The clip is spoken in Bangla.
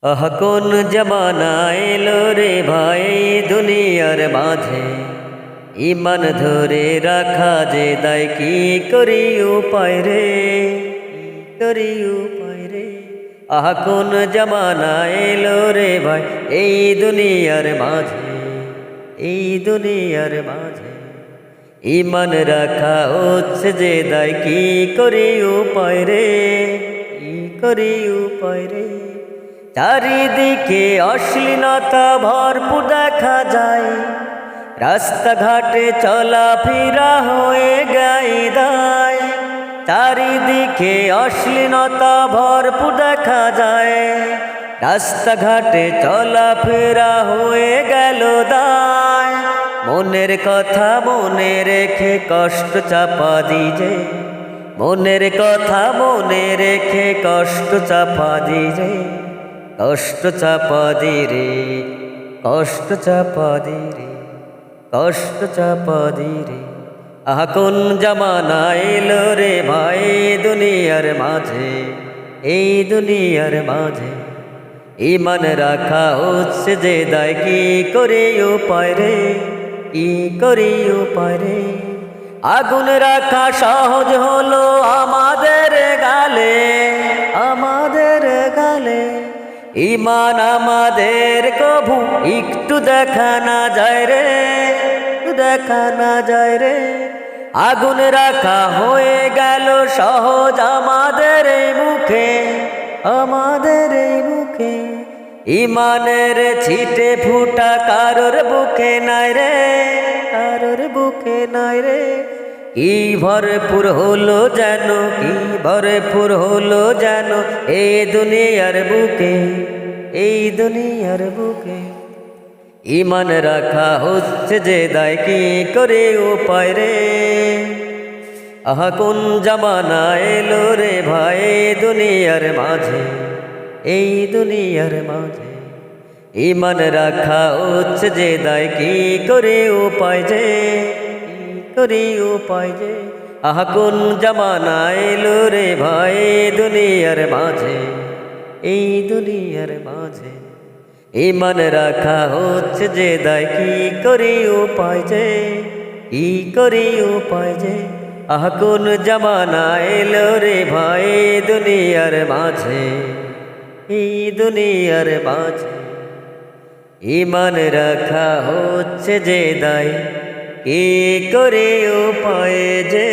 আহ কোন জমানা এলো রে ভাই দুনিয়ার মাঝে, ইমান ধরে রাখা যে দায় কি করি উপায় রে, করি উপায় রে। আহ কোন জমানা এলো রে ভাই এই দুনিয়ার মাঝে, এই দুনিয়ার মাঝে, ইমান রাখা হচ্ছে যে দায় কি করি উপায় রে, কি করি উপায় রে। চারিদিকে অশ্লীলতা ভরপুর দেখা যায়, রাস্তাঘাটে চলাফেরা হয়ে গায়ে দায়। চারিদিকে অশ্লীলতা ভরপুর দেখা যায়, রাস্তাঘাটে চলাফেরা হয়ে গেল দায়। মনের কথা মনে রেখে কষ্ট চাপা দিজে, মনের কথা মনে রেখে কষ্ট চাপা দিজে, কষ্ট চাপা দি রে, কষ্ট চাপা দি রে, কষ্ট চাপা দি রে। আহ কোন জামানা এলো রে ভাই দুনিয়ার মাঝে, এই দুনিয়ার মাঝে, ইমান রাখা হচ্ছে যে দায় কি করে উপায় রে, কি করে উপায় রে। আগুন রাখা সহজ হলো আমাদের গালে, আমাদের গালে, ইমান আমাদের কভু একটু দেখা না যায় রে, দেখা না যায় রে। আগুন রাখা হয়ে গেল সহজ আমাদের এই মুখে, আমাদের এই মুখে, ইমানের ছিটে ফুটা কারোর বুকে নাই রে, কারোর বুকে নাই রে। কি ভরপুর হলো যেন, কি ভরপুর হলো যেন এই দুনিয়ার বুকে, এই দুনিয়ার বুকে, ইমান রাখা হচ্ছে যে দায় কি করে উপায় রে। আহ কোন জামানা এলো রে ভাই দুনিয়ার মাঝে, এই দুনিয়ার মাঝে, ইমান রাখা হচ্ছে যে দায় কি করে উপায় যে, কি করে উপায় যে। আহ কোন জামানা এলো রে ভাই দুনিয়ার মাঝে, এই দুনিয়ার মাঝে, ইমান রাখা হচ্ছে যে দায় কি করে উপায় যে, কি করে উপায় যে। আহ কোন জামানা এলো রে ভাই দুনিয়ার মাঝে, এই দুনিয়ার মাঝে, ইমান রাখা হচ্ছে যে দায় কি করে উপায় যে।